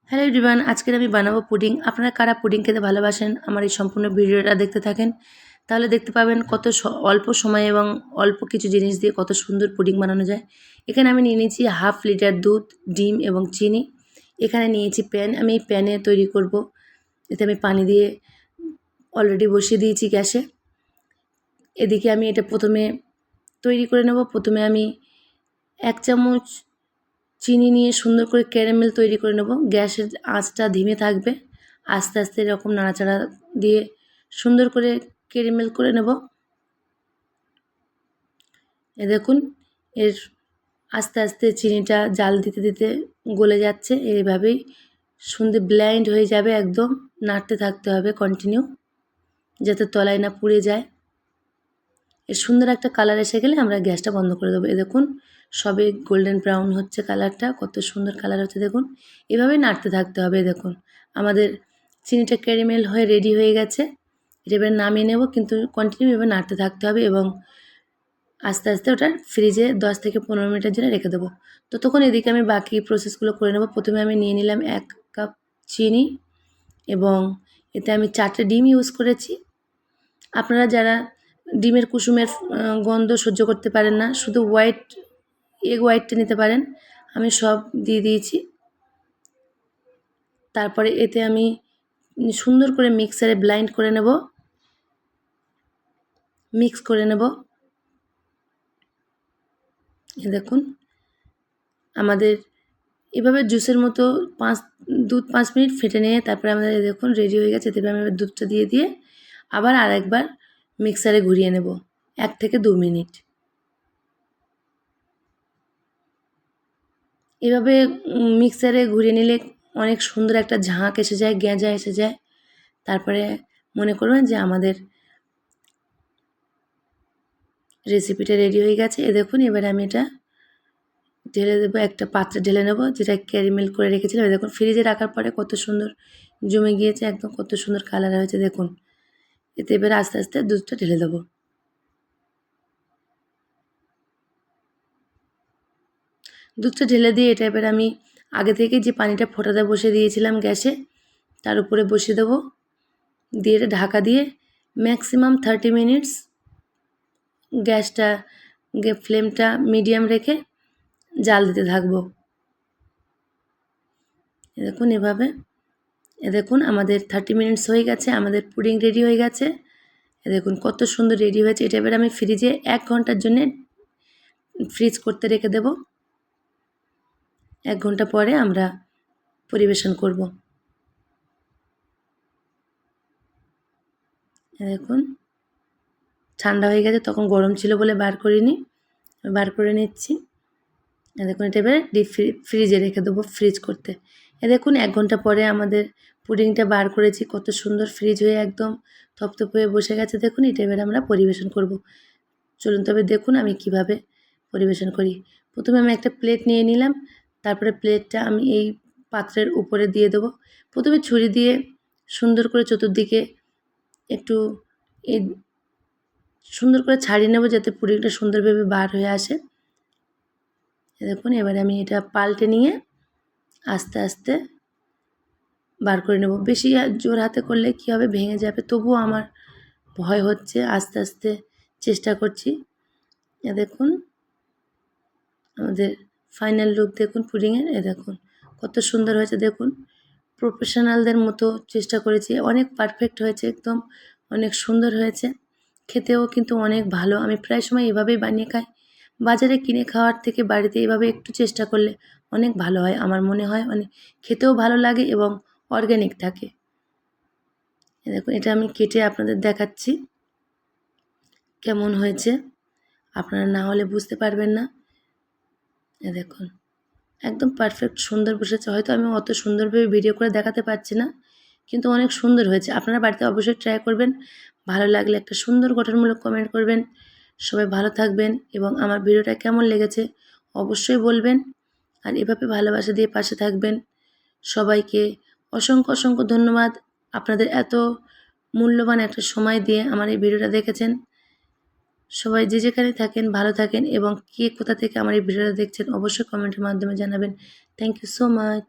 Hello everyone, আজকের আমি বানাবো পুডিং। আপনারা কারা পুডিং খেতে ভালোবাসেন আমার এই সম্পূর্ণ ভিডিওটা দেখতে থাকেন, তাহলে দেখতে পাবেন কত অল্প সময় এবং অল্প কিছু জিনিস দিয়ে কত সুন্দর পুডিং বানানো যায়। এখানে আমি নিয়ে নিয়েছি 1/2 লিটার দুধ, ডিম এবং চিনি। এখানে নিয়েছি প্যান, আমি এই প্যানে তৈরি করব। এতে আমি পানি দিয়ে অলরেডি বসিয়ে দিয়েছি গ্যাসে। এদিকে আমি এটা প্রথমে তৈরি করে নেব। প্রথমে আমি 1 চামচ চিনি নিয়ে সুন্দর করে ক্যারামেল তৈরি করে নেব। গ্যাসের আঁচটা ধিমে থাকবে। আস্তে আস্তে এরকম নাড়াচাড়া দিয়ে সুন্দর করে ক্যারামেল করে নেব। এ দেখুন, এর আস্তে আস্তে চিনিটা জাল দিতে দিতে গলে যাচ্ছে। এইভাবেই সুন্দর ব্লেন্ড হয়ে যাবে, একদম নাড়তে থাকতে হবে কন্টিনিউ, যাতে তলায় না পুড়ে যায়। এর সুন্দর একটা কালার এসে গেলে আমরা গ্যাসটা বন্ধ করে দেবো। এ দেখুন, সবে গোল্ডেন ব্রাউন হচ্ছে কালারটা, কত সুন্দর কালার হচ্ছে দেখুন। এভাবেই নাড়তে থাকতে হবে। দেখুন আমাদের চিনিটা ক্যারামেল হয়ে রেডি হয়ে গেছে। এটা এবার নামিয়ে নেব, কিন্তু কন্টিনিউ এভাবে নাড়তে থাকতে হবে এবং আস্তে আস্তে ওটা ফ্রিজে 10 থেকে 15 মিনিটের জন্য রেখে দেবো। ততক্ষণ এদিকে আমি বাকি প্রসেসগুলো করে নেব। প্রথমে আমি নিয়ে নিলাম 1 কাপ চিনি এবং এতে আমি 4টে ডিম ইউজ করেছি। আপনারা যারা ডিমের কুসুমের গন্ধ সহ্য করতে পারেন না, শুধু এগ হোয়াইটটা নিতে পারেন। আমি সব দিয়ে দিয়েছি। তারপরে এতে আমি সুন্দর করে মিক্সারে ব্লাইন্ড করে নেব, মিক্স করে নেব। দেখুন আমাদের এভাবে জুসের মতো দুধ 5 মিনিট ফেটে নিয়ে তারপরে আমাদের দেখুন রেডি হয়ে গেছে। এতে আমি দুধটা দিয়ে আবার আরেকবার মিক্সারে ঘুরিয়ে নেব 1 থেকে 2 মিনিট। এভাবে মিক্সারে ঘুরিয়ে নিলে অনেক সুন্দর একটা ঝাঁক এসে যায়, গেঁজা এসে যায়। তারপরে মনে করবেন যে আমাদের রেসিপিটা রেডি হয়ে গেছে। এ দেখুন, এবারে আমি এটা ঢেলে দেবো, একটা পাত্রে ঢেলে নেব, যেটা ক্যারামেল করে রেখেছিলাম। দেখুন ফ্রিজে রাখার পরে কত সুন্দর জমে গিয়েছে, একদম কত সুন্দর কালার হয়েছে দেখুন। এতে এবারে আস্তে আস্তে দুধটা ঢেলে দেবো। দুধটা ঢেলে দিয়ে এটা এবার আমি আগে থেকে যে পানিটা ফোটাতে বসিয়ে দিয়েছিলাম গ্যাসে, তার উপরে বসিয়ে দেবো। দিয়ে এটা ঢাকা দিয়ে ম্যাক্সিমাম 30 মিনিটস গ্যাসটা ফ্লেমটা মিডিয়াম রেখে জাল দিতে থাকবো। দেখুন এভাবে, দেখুন আমাদের 30 মিনিটস হয়ে গেছে, আমাদের পুডিং রেডি হয়ে গেছে। দেখুন কত সুন্দর রেডি হয়েছে। এটা এবার আমি ফ্রিজে 1 ঘন্টার জন্যে ফ্রিজ করতে রেখে দেব। 1 ঘন্টা পরে আমরা পরিবেশন করব। দেখুন ঠান্ডা হয়ে গেছে, তখন গরম ছিল বলে বার করিনি, বার করে নিচ্ছি। দেখুন এটা এবারে ফ্রিজে রেখে দেবো ফ্রিজ করতে। দেখুন 1 ঘন্টা পরে আমাদের পুডিংটা বার করেছি, কত সুন্দর ফ্রিজ হয়ে একদম থপথপ হয়ে বসে গেছে। দেখুন এটা এবারে আমরা পরিবেশন করব। চলুন তবে দেখুন আমি কিভাবে পরিবেশন করি। প্রথমে আমি একটা প্লেট নিয়ে নিলাম, তারপরে প্লেটটা আমি এই পাত্রের উপরে দিয়ে দেবো। প্রথমে ছুরি দিয়ে সুন্দর করে চতুর্দিকে একটু এই সুন্দর করে ছাড়িয়ে নেব, যাতে পুডিংটা সুন্দরভাবে বার হয়ে আসে। দেখুন এবারে আমি এটা পাল্টে নিয়ে আস্তে আস্তে বার করে নেব। বেশি জোর হাতে করলে কী হবে, ভেঙে যাবে। তবুও আমার ভয় হচ্ছে, আস্তে আস্তে চেষ্টা করছি। দেখুন আমাদের ফাইনাল লুক দেখুন পুডিংয়ের। দেখুন কত সুন্দর হয়েছে। দেখুন প্রফেশনালদের মতো চেষ্টা করেছি, অনেক পারফেক্ট হয়েছে, একদম অনেক সুন্দর হয়েছে। খেতেও কিন্তু অনেক ভালো। আমি প্রায় সময় এভাবেই বানিয়ে খাই। বাজারে কিনে খাওয়ার থেকে বাড়িতে এভাবে একটু চেষ্টা করলে অনেক ভালো হয়। আমার মনে হয় অনেক খেতেও ভালো লাগে এবং অর্গ্যানিক থাকে। দেখুন এটা আমি কেটে আপনাদের দেখাচ্ছি কেমন হয়েছে। আপনারা না হলে বুঝতে পারবেন না। দেখুন একদম পারফেক্ট সুন্দর বসেছে। হয়তো আমি অত সুন্দরভাবে ভিডিও করে দেখাতে পারছি না, কিন্তু অনেক সুন্দর হয়েছে। আপনারা বাড়িতে অবশ্যই ট্রাই করবেন। ভালো লাগলে একটা সুন্দর গঠনমূলক কমেন্ট করবেন। সবাই ভালো থাকবেন এবং আমার ভিডিওটা কেমন লেগেছে অবশ্যই বলবেন। আর এভাবে ভালোবাসা দিয়ে পাশে থাকবেন। সবাইকে অসংখ্য অসংখ্য ধন্যবাদ। আপনাদের এত মূল্যবান একটা সময় দিয়ে আমার এই ভিডিওটা দেখেছেন। সবাই যে যেখানে থাকেন ভালো থাকেন এবং কে কোথা থেকে আমার এই ভিডিওটা দেখছেন অবশ্যই কমেন্টের মাধ্যমে জানাবেন। Thank you so much.